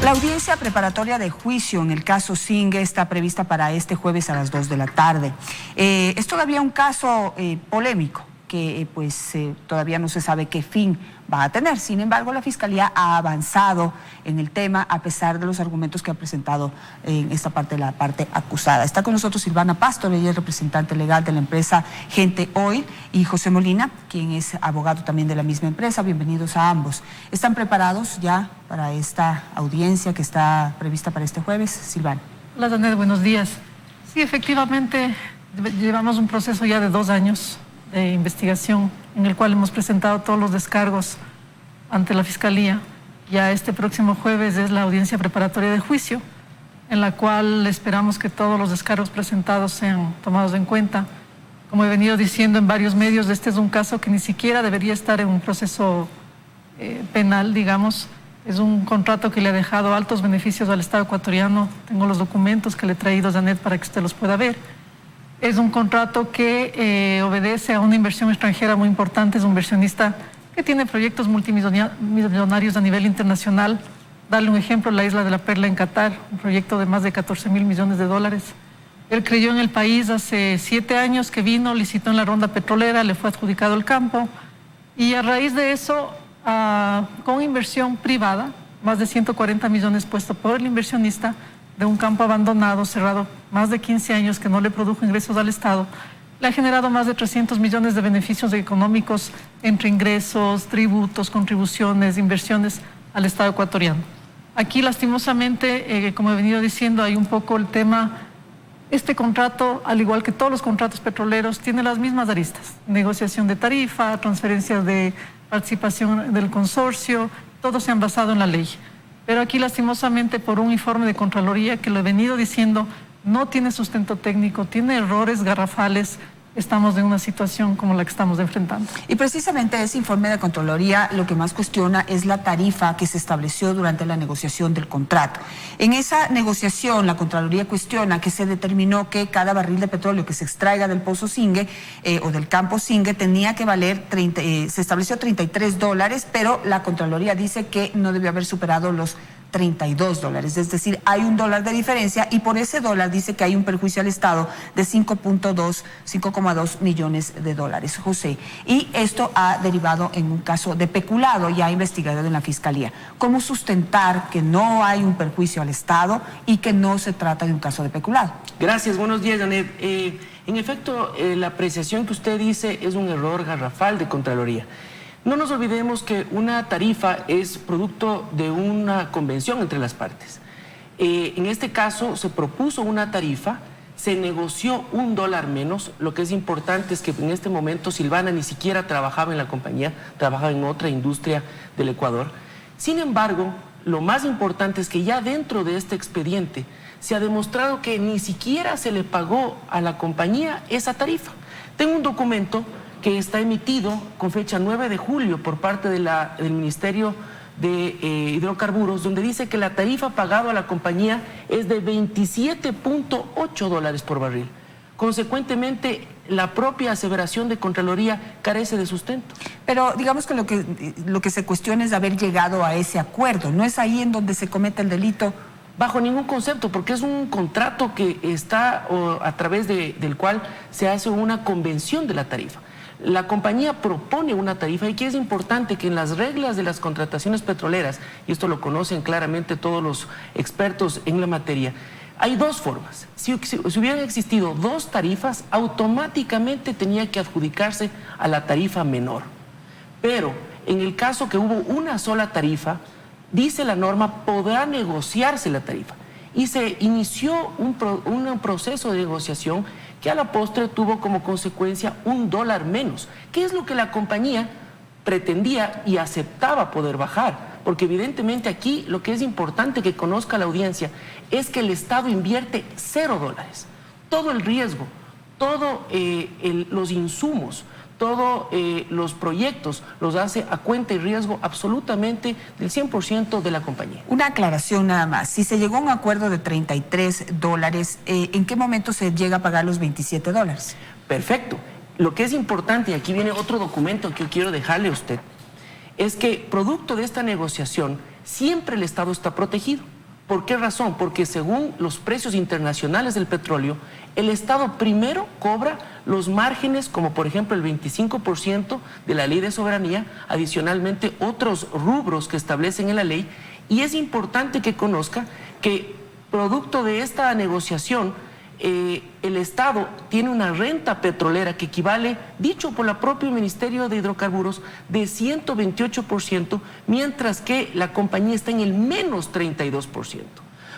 La audiencia preparatoria de juicio en el caso Singue está prevista para este jueves a las 2 de la tarde. Es todavía un caso polémico que todavía no se sabe qué fin va a tener. Sin embargo, la Fiscalía ha avanzado en el tema a pesar de los argumentos que ha presentado en esta parte de la parte acusada. Está con nosotros Silvana Pastor, ella es representante legal de la empresa Gente Oil, y José Molina, quien es abogado también de la misma empresa. Bienvenidos a ambos. ¿Están preparados ya para esta audiencia que está prevista para este jueves? Silvana. Hola, Janet, buenos días. Sí, efectivamente, llevamos un proceso ya de 2 años de investigación en el cual hemos presentado todos los descargos ante la Fiscalía. Ya este próximo jueves es la audiencia preparatoria de juicio, en la cual esperamos que todos los descargos presentados sean tomados en cuenta. Como he venido diciendo en varios medios, este es un caso que ni siquiera debería estar en un proceso penal, digamos. Es un contrato que le ha dejado altos beneficios al Estado ecuatoriano. Tengo los documentos que le he traído a Janet para que usted los pueda ver. Es un contrato que obedece a una inversión extranjera muy importante. Es un inversionista que tiene proyectos multimillonarios a nivel internacional. Darle un ejemplo, la Isla de la Perla en Qatar, un proyecto de más de 14.000 millones de dólares. Él creyó en el país hace 7 años que vino, licitó en la ronda petrolera, le fue adjudicado el campo, y a raíz de eso, con inversión privada, más de 140 millones puesto por el inversionista, de un campo abandonado, cerrado más de 15 años, que no le produjo ingresos al Estado, le ha generado más de 300 millones de beneficios económicos entre ingresos, tributos, contribuciones, inversiones al Estado ecuatoriano. Aquí, lastimosamente, como he venido diciendo, hay un poco el tema. Este contrato, al igual que todos los contratos petroleros, tiene las mismas aristas: negociación de tarifa, transferencias de participación del consorcio, todos se han basado en la ley. Pero aquí, lastimosamente, por un informe de Contraloría, que lo he venido diciendo, no tiene sustento técnico, tiene errores garrafales. Estamos en una situación como la que estamos enfrentando. Y precisamente ese informe de Contraloría lo que más cuestiona es la tarifa que se estableció durante la negociación del contrato. En esa negociación, la Contraloría cuestiona que se determinó que cada barril de petróleo que se extraiga del pozo Singue o del campo Singue tenía que valer, se estableció $33, pero la Contraloría dice que no debió haber superado los $32, es decir, hay $1 de diferencia, y por ese dólar dice que hay un perjuicio al Estado de 5,2 millones de dólares, José. Y esto ha derivado en un caso de peculado ya investigado en la Fiscalía. ¿Cómo sustentar que no hay un perjuicio al Estado y que no se trata de un caso de peculado? Gracias, buenos días, Janet. En efecto, la apreciación que usted dice es un error garrafal de Contraloría. No nos olvidemos que una tarifa es producto de una convención entre las partes. En este caso se propuso una tarifa, se negoció $1 menos. Lo que es importante es que en este momento Silvana ni siquiera trabajaba en la compañía, trabajaba en otra industria del Ecuador. Sin embargo, lo más importante es que ya dentro de este expediente se ha demostrado que ni siquiera se le pagó a la compañía esa tarifa. Tengo un documento que está emitido con fecha 9 de julio por parte del Ministerio de Hidrocarburos, donde dice que la tarifa pagada a la compañía es de $27.8 por barril. Consecuentemente, la propia aseveración de Contraloría carece de sustento. Pero digamos que lo que se cuestiona es haber llegado a ese acuerdo. ¿No es ahí en donde se comete el delito? Bajo ningún concepto, porque es un contrato que está a través del cual se hace una convención de la tarifa. La compañía propone una tarifa, y aquí es importante que en las reglas de las contrataciones petroleras, y esto lo conocen claramente todos los expertos en la materia, hay 2 formas. Si hubieran existido 2 tarifas, automáticamente tenía que adjudicarse a la tarifa menor. Pero en el caso que hubo una sola tarifa, dice la norma, podrá negociarse la tarifa. Y se inició un proceso de negociación que a la postre tuvo como consecuencia $1 menos, que es lo que la compañía pretendía y aceptaba poder bajar, porque evidentemente aquí lo que es importante que conozca la audiencia es que el Estado invierte $0. Todo el riesgo, todos los insumos, todos los proyectos los hace a cuenta y riesgo absolutamente del 100% de la compañía. Una aclaración nada más. Si se llegó a un acuerdo de $33, ¿en qué momento se llega a pagar los $27? Perfecto. Lo que es importante, y aquí viene otro documento que yo quiero dejarle a usted, es que producto de esta negociación, siempre el Estado está protegido. ¿Por qué razón? Porque según los precios internacionales del petróleo, el Estado primero cobra los márgenes, como por ejemplo el 25% de la ley de soberanía, adicionalmente otros rubros que establecen en la ley, y es importante que conozca que producto de esta negociación, el Estado tiene una renta petrolera que equivale, dicho por el propio Ministerio de Hidrocarburos, de 128%, mientras que la compañía está en el menos 32%.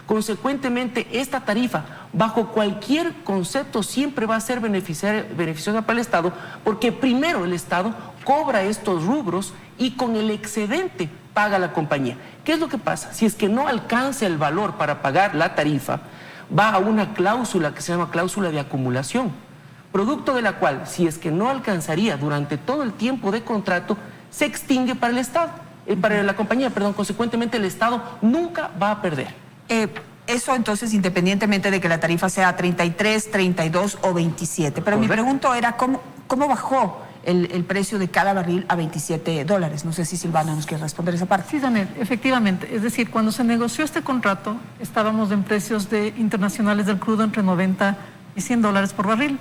Consecuentemente, esta tarifa, bajo cualquier concepto, siempre va a ser beneficiosa para el Estado, porque primero el Estado cobra estos rubros y con el excedente paga la compañía. ¿Qué es lo que pasa? Si es que no alcanza el valor para pagar la tarifa, va a una cláusula que se llama cláusula de acumulación, producto de la cual, si es que no alcanzaría durante todo el tiempo de contrato, se extingue para el Estado, para la compañía, perdón. Consecuentemente, el Estado nunca va a perder. Eso entonces, independientemente de que la tarifa sea 33, 32 o 27. Pero mi pregunta era, ¿cómo bajó el precio de cada barril a $27? No sé si Silvana nos quiere responder esa parte. Sí, Janet, efectivamente. Es decir, cuando se negoció este contrato, estábamos en precios internacionales del crudo entre 90 y $100 por barril.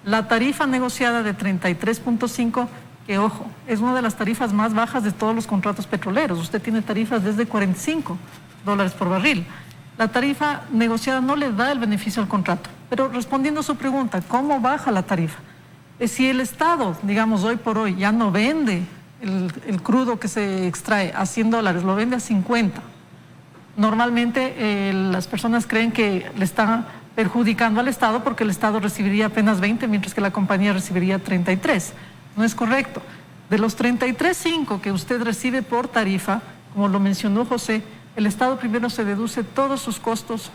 La tarifa negociada de 33.5, que ojo, es una de las tarifas más bajas de todos los contratos petroleros. Usted tiene tarifas desde $45 por barril. La tarifa negociada no le da el beneficio al contrato. Pero respondiendo a su pregunta, ¿cómo baja la tarifa? Si el Estado, digamos, hoy por hoy ya no vende el crudo que se extrae a $100, lo vende a 50. Normalmente las personas creen que le están perjudicando al Estado porque el Estado recibiría apenas 20, mientras que la compañía recibiría 33. No es correcto. De los 33.5 que usted recibe por tarifa, como lo mencionó José, el Estado primero se deduce todos sus costos,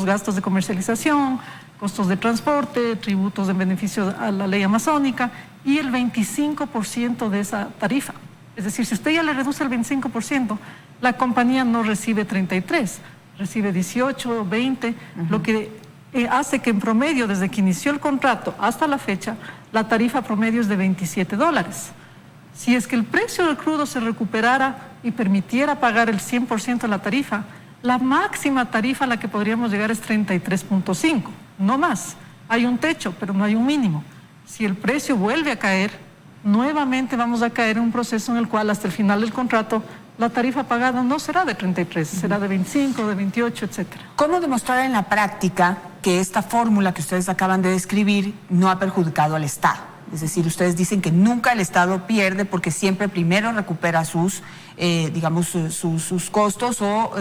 gastos de comercialización, costos de transporte, tributos en beneficio a la ley amazónica y el 25% de esa tarifa. Es decir, si usted ya le reduce el 25%, la compañía no recibe 33, recibe 18, 20, lo que hace que en promedio, desde que inició el contrato hasta la fecha, la tarifa promedio es de $27. Si es que el precio del crudo se recuperara y permitiera pagar el 100% de la tarifa, la máxima tarifa a la que podríamos llegar es 33.5, no más. Hay un techo, pero no hay un mínimo. Si el precio vuelve a caer, nuevamente vamos a caer en un proceso en el cual hasta el final del contrato la tarifa pagada no será de 33, será de 25, de 28, etcétera. ¿Cómo demostrar en la práctica que esta fórmula que ustedes acaban de describir no ha perjudicado al Estado? Es decir, ustedes dicen que nunca el Estado pierde porque siempre primero recupera sus costos o,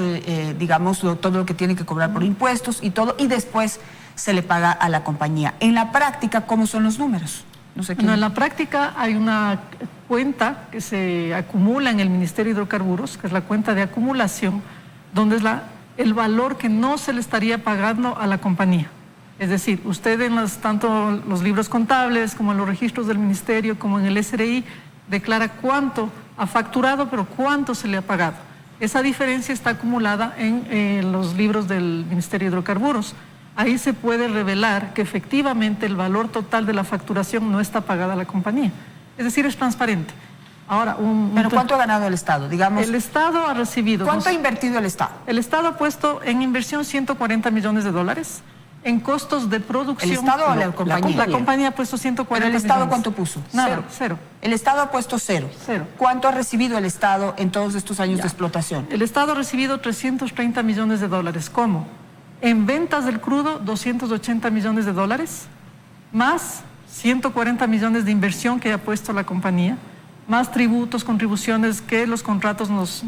todo lo que tiene que cobrar por impuestos y todo, y después se le paga a la compañía. En la práctica, ¿cómo son los números? No sé en la práctica hay una cuenta que se acumula en el Ministerio de Hidrocarburos, que es la cuenta de acumulación, donde es el valor que no se le estaría pagando a la compañía. Es decir, usted en tanto los libros contables como en los registros del Ministerio como en el SRI declara cuánto ha facturado, pero cuánto se le ha pagado. Esa diferencia está acumulada en los libros del Ministerio de Hidrocarburos. Ahí se puede revelar que efectivamente el valor total de la facturación no está pagada a la compañía. Es decir, es transparente. Ahora, ¿pero cuánto ha ganado el Estado? El Estado ha recibido... ¿Cuánto ha invertido el Estado? El Estado ha puesto en inversión $140 millones. En costos de producción... ¿El Estado o la compañía? La compañía ha puesto 140 ¿Pero el Estado millones. ¿Cuánto puso? Nada, cero. El Estado ha puesto cero. ¿Cuánto ha recibido el Estado en todos estos años de explotación? El Estado ha recibido $330 millones. ¿Cómo? En ventas del crudo, $280 millones, más 140 millones de inversión que ha puesto la compañía, más tributos, contribuciones que los contratos nos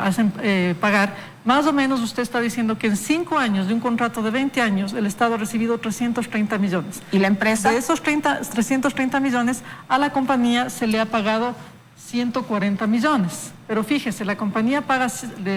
hacen pagar. Más o menos usted está diciendo que en 5 años de un contrato de 20 años el Estado ha recibido 330 millones. ¿Y la empresa? De esos 330 millones a la compañía se le ha pagado 140 millones. Pero fíjese, la compañía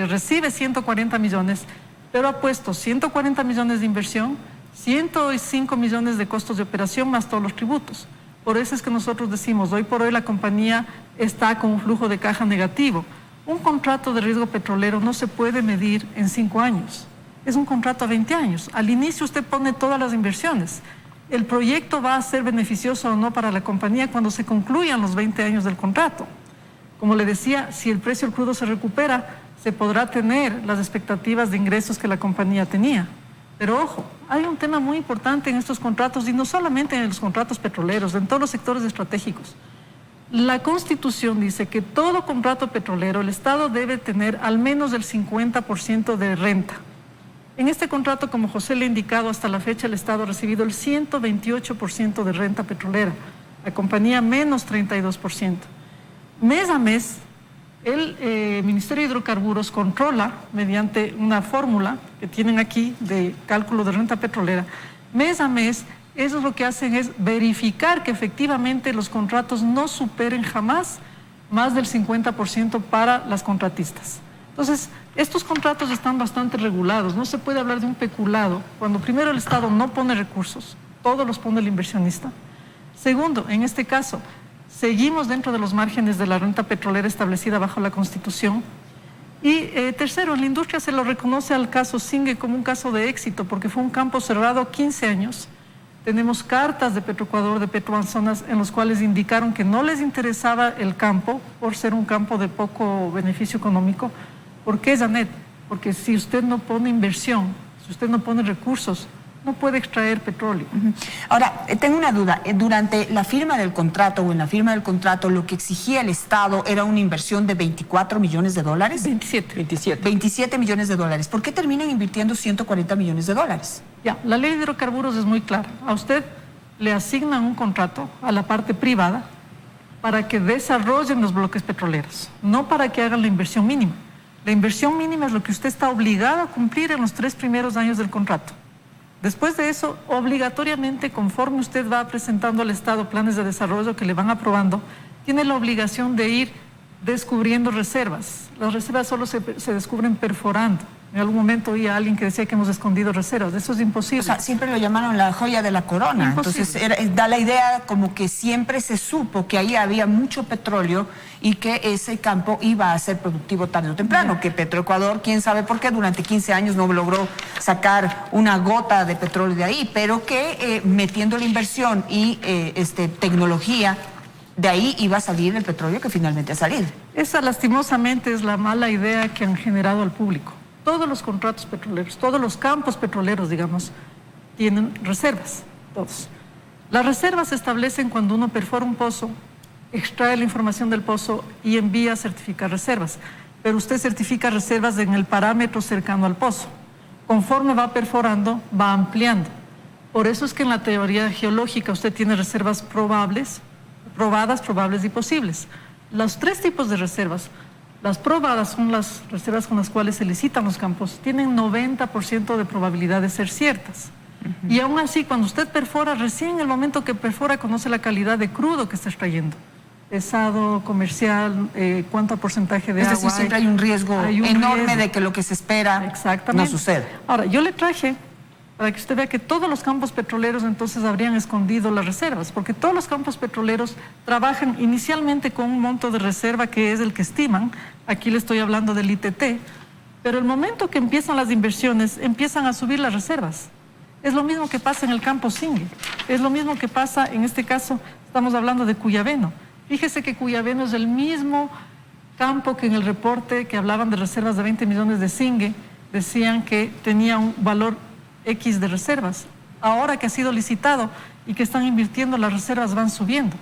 recibe 140 millones, pero ha puesto 140 millones de inversión, 105 millones de costos de operación más todos los tributos. Por eso es que nosotros decimos, hoy por hoy la compañía está con un flujo de caja negativo. Un contrato de riesgo petrolero no se puede medir en 5 años. Es un contrato a 20 años. Al inicio usted pone todas las inversiones. El proyecto va a ser beneficioso o no para la compañía cuando se concluyan los 20 años del contrato. Como le decía, si el precio del crudo se recupera, se podrá tener las expectativas de ingresos que la compañía tenía. Pero ojo, hay un tema muy importante en estos contratos, y no solamente en los contratos petroleros, en todos los sectores estratégicos. La Constitución dice que todo contrato petrolero, el Estado debe tener al menos el 50% de renta. En este contrato, como José le ha indicado, hasta la fecha el Estado ha recibido el 128% de renta petrolera, la compañía menos 32%. Mes a mes, el Ministerio de Hidrocarburos controla, mediante una fórmula que tienen aquí de cálculo de renta petrolera, mes a mes, ellos lo que hacen es verificar que efectivamente los contratos no superen jamás más del 50% para las contratistas. Entonces, estos contratos están bastante regulados, no se puede hablar de un peculado cuando primero el Estado no pone recursos, todos los pone el inversionista. Segundo, en este caso, seguimos dentro de los márgenes de la renta petrolera establecida bajo la Constitución. Y tercero, en la industria se lo reconoce al caso Zingue como un caso de éxito porque fue un campo cerrado 15 años. Tenemos cartas de Petroecuador, de Petroamazonas, en los cuales indicaron que no les interesaba el campo por ser un campo de poco beneficio económico. ¿Por qué, Janet? Porque si usted no pone inversión, si usted no pone recursos, no puede extraer petróleo. Ahora, tengo una duda. Durante la firma del contrato o en la firma del contrato, lo que exigía el Estado era una inversión de 24 millones de dólares. 27 millones de dólares. ¿Por qué terminan invirtiendo 140 millones de dólares? Ya, la ley de hidrocarburos es muy clara. A usted le asignan un contrato a la parte privada para que desarrollen los bloques petroleros, no para que hagan la inversión mínima. La inversión mínima es lo que usted está obligado a cumplir en los 3 primeros años del contrato. Después de eso, obligatoriamente, conforme usted va presentando al Estado planes de desarrollo que le van aprobando, tiene la obligación de ir descubriendo reservas. Las reservas solo se descubren perforando. En algún momento oí a alguien que decía que hemos escondido reservas. Eso es imposible. O sea, siempre lo llamaron la joya de la corona. Imposible. Entonces, da la idea como que siempre se supo que ahí había mucho petróleo y que ese campo iba a ser productivo tarde o temprano, que Petroecuador, quién sabe por qué, durante 15 años no logró sacar una gota de petróleo de ahí, pero que metiendo la inversión y tecnología, de ahí iba a salir el petróleo que finalmente ha salido. Esa lastimosamente es la mala idea que han generado al público. Todos los contratos petroleros, todos los campos petroleros, digamos, tienen reservas, todos. Las reservas se establecen cuando uno perfora un pozo, extrae la información del pozo y envía a certificar reservas. Pero usted certifica reservas en el parámetro cercano al pozo. Conforme va perforando, va ampliando. Por eso es que en la teoría geológica usted tiene reservas probables, probadas, probables y posibles. Los 3 tipos de reservas. Las probadas son las reservas con las cuales se licitan los campos. Tienen 90% de probabilidad de ser ciertas. Y aún así, cuando usted perfora, recién en el momento que perfora, conoce la calidad de crudo que está extrayendo. Pesado, comercial, cuánto porcentaje de agua. Es decir, siempre hay un riesgo enorme de que lo que se espera no suceda. Ahora, yo le traje para que usted vea que todos los campos petroleros entonces habrían escondido las reservas, porque todos los campos petroleros trabajan inicialmente con un monto de reserva que es el que estiman. Aquí le estoy hablando del ITT, pero el momento que empiezan las inversiones, empiezan a subir las reservas. Es lo mismo que pasa en el campo Zingue, es lo mismo que pasa, en este caso, estamos hablando de Cuyabeno. Fíjese que Cuyabeno es el mismo campo que en el reporte que hablaban de reservas de 20 millones de Zingue, decían que tenía un valor X de reservas. Ahora que ha sido licitado y que están invirtiendo, las reservas van subiendo.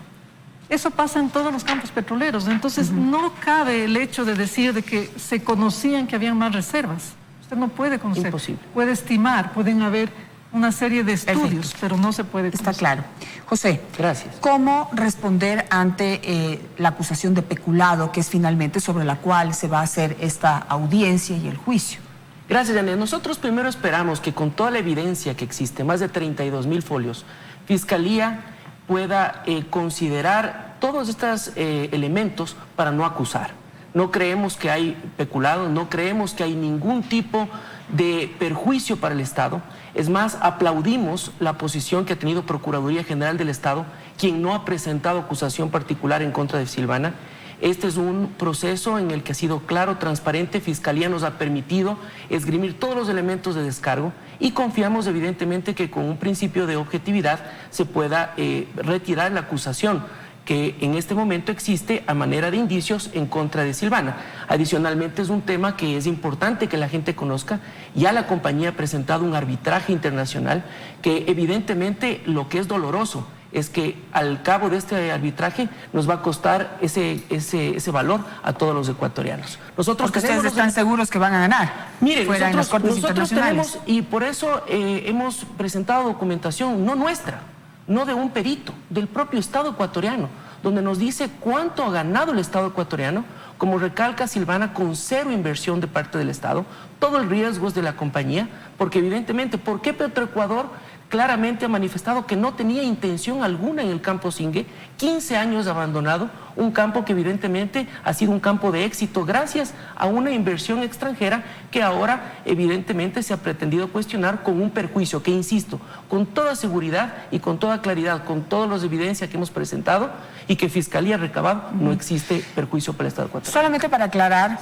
Eso pasa en todos los campos petroleros. Entonces, no cabe el hecho de decir de que se conocían que habían más reservas. Usted no puede conocer. Imposible. Puede estimar, pueden haber una serie de estudios, pero no se puede conocer. Está claro. José, gracias. ¿Cómo responder ante la acusación de peculado, que es finalmente sobre la cual se va a hacer esta audiencia y el juicio? Gracias, Janet. Nosotros primero esperamos que con toda la evidencia que existe, más de 32,000 folios, Fiscalía pueda considerar todos estos elementos para no acusar. No creemos que hay peculado, no creemos que hay ningún tipo de perjuicio para el Estado. Es más, aplaudimos la posición que ha tenido Procuraduría General del Estado, quien no ha presentado acusación particular en contra de Silvana. Este es un proceso en el que ha sido claro, transparente. Fiscalía nos ha permitido esgrimir todos los elementos de descargo y confiamos evidentemente que con un principio de objetividad se pueda retirar la acusación. que en este momento existe a manera de indicios en contra de Silvana. Adicionalmente, es un tema que es importante que la gente conozca. Ya la compañía ha presentado un arbitraje internacional que evidentemente lo que es doloroso es que al cabo de este arbitraje nos va a costar ese valor a todos los ecuatorianos. Nosotros porque ustedes están seguros que van a ganar. Miren, nosotros tenemos, y por eso hemos presentado documentación, no nuestra, no de un perito, del propio Estado ecuatoriano, donde nos dice cuánto ha ganado el Estado ecuatoriano, como recalca Silvana, con cero inversión de parte del Estado, todo el riesgo es de la compañía, porque evidentemente, ¿por qué Petroecuador claramente ha manifestado que no tenía intención alguna en el campo Zingue? 15 años abandonado, un campo que evidentemente ha sido un campo de éxito gracias a una inversión extranjera que ahora evidentemente se ha pretendido cuestionar con un perjuicio que, insisto, con toda seguridad y con toda claridad, con todas las evidencias que hemos presentado y que Fiscalía ha recabado, no existe perjuicio para el Estado ecuatoriano. Solamente para aclarar,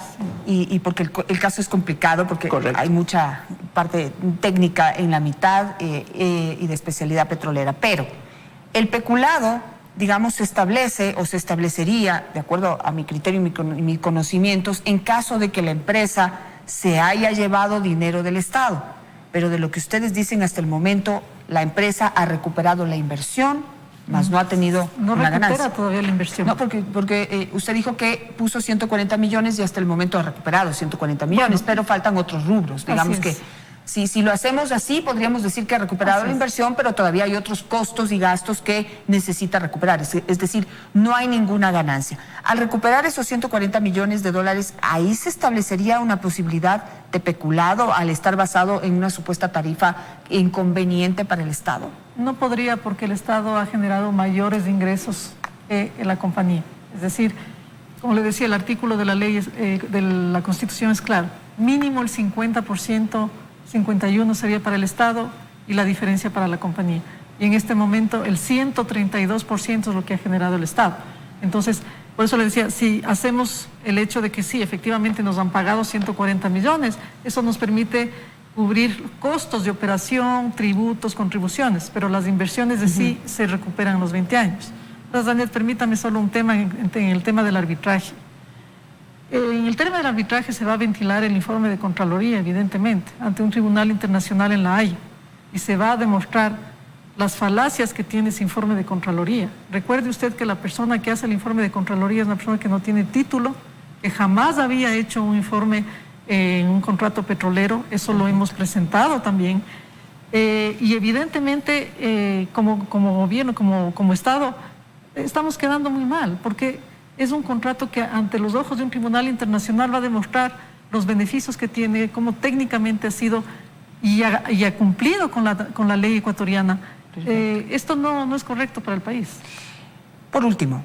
y porque el caso es complicado, porque correcto, hay mucha parte técnica en la mitad y de especialidad petrolera, pero el peculado, digamos, se establece o se establecería, de acuerdo a mi criterio y mis conocimientos, en caso de que la empresa se haya llevado dinero del Estado. Pero de lo que ustedes dicen hasta el momento, la empresa ha recuperado la inversión, más no ha tenido una ganancia. No recupera todavía la inversión. No, porque usted dijo que puso 140 millones y hasta el momento ha recuperado 140 millones, bueno, pero faltan otros rubros, digamos que... Si lo hacemos así, podríamos decir que ha recuperado la inversión, pero todavía hay otros costos y gastos que necesita recuperar. Es decir, no hay ninguna ganancia. Al recuperar esos 140 millones de dólares, ¿ahí se establecería una posibilidad de peculado al estar basado en una supuesta tarifa inconveniente para el Estado? No podría, porque el Estado ha generado mayores ingresos en la compañía. Es decir, como le decía, el artículo de la ley, de la Constitución es claro. Mínimo el 50%, 51% sería para el Estado y la diferencia para la compañía. Y en este momento el 132% es lo que ha generado el Estado. Entonces, por eso le decía, si hacemos el hecho de que sí, efectivamente nos han pagado 140 millones, eso nos permite cubrir costos de operación, tributos, contribuciones, pero las inversiones de sí se recuperan en los 20 años. Entonces, Daniel, permítame solo un tema en el tema del arbitraje. En el tema del arbitraje se va a ventilar el informe de Contraloría, evidentemente, ante un tribunal internacional en La Haya, y se va a demostrar las falacias que tiene ese informe de Contraloría. Recuerde usted que la persona que hace el informe de Contraloría es una persona que no tiene título, que jamás había hecho un informe en un contrato petrolero, eso lo hemos presentado también, y evidentemente como gobierno, como Estado, estamos quedando muy mal, porque es un contrato que ante los ojos de un tribunal internacional va a demostrar los beneficios que tiene, cómo técnicamente ha sido y ha cumplido con la ley ecuatoriana. Esto no es correcto para el país. Por último,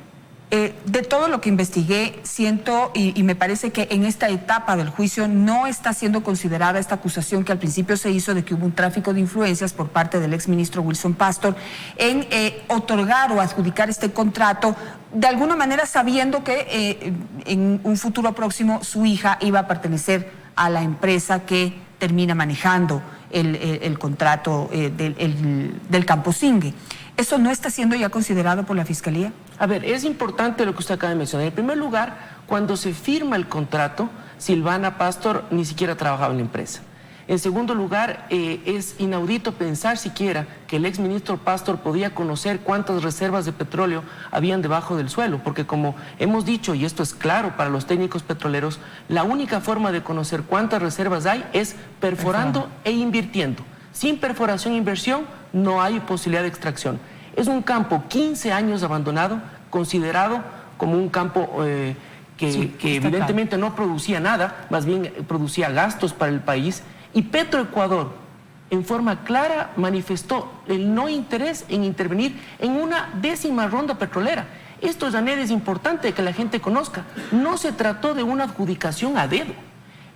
de todo lo que investigué, siento y me parece que en esta etapa del juicio no está siendo considerada esta acusación que al principio se hizo de que hubo un tráfico de influencias por parte del exministro Wilson Pastor en otorgar o adjudicar este contrato, de alguna manera sabiendo que en un futuro próximo su hija iba a pertenecer a la empresa que termina manejando el contrato del campo Zingue. ¿Eso no está siendo ya considerado por la Fiscalía? A ver, es importante lo que usted acaba de mencionar. En primer lugar, cuando se firma el contrato, Silvana Pastor ni siquiera trabajaba en la empresa. En segundo lugar, es inaudito pensar siquiera que el exministro Pastor podía conocer cuántas reservas de petróleo habían debajo del suelo, porque como hemos dicho, y esto es claro para los técnicos petroleros, la única forma de conocer cuántas reservas hay es perforando e invirtiendo. Sin perforación e inversión no hay posibilidad de extracción. Es un campo 15 años abandonado, considerado como un campo que evidentemente no producía nada, más bien producía gastos para el país. Y Petroecuador, en forma clara, manifestó el no interés en intervenir en una 10ª ronda petrolera. Esto, Janet, es importante que la gente conozca. No se trató de una adjudicación a dedo.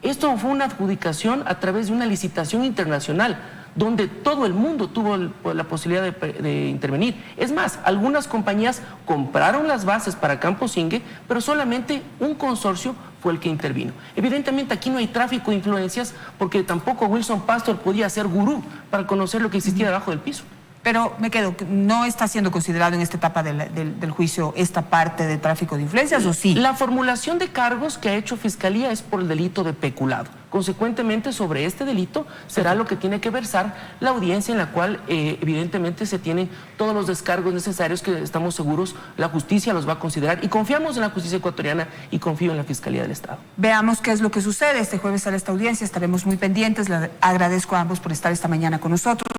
Esto fue una adjudicación a través de una licitación internacional, donde todo el mundo tuvo la posibilidad de intervenir. Es más, algunas compañías compraron las bases para Campo Zingue, pero solamente un consorcio fue el que intervino. Evidentemente aquí no hay tráfico de influencias, porque tampoco Wilson Pastor podía ser gurú para conocer lo que existía debajo del piso. pero me quedo, ¿no está siendo considerado en esta etapa del juicio esta parte de tráfico de influencias o sí? La formulación de cargos que ha hecho Fiscalía es por el delito de peculado. Consecuentemente, sobre este delito será lo que tiene que versar la audiencia en la cual evidentemente se tienen todos los descargos necesarios que estamos seguros la justicia los va a considerar y confiamos en la justicia ecuatoriana y confío en la Fiscalía del Estado. Veamos qué es lo que sucede. Este jueves sale esta audiencia, estaremos muy pendientes. Le agradezco a ambos por estar esta mañana con nosotros.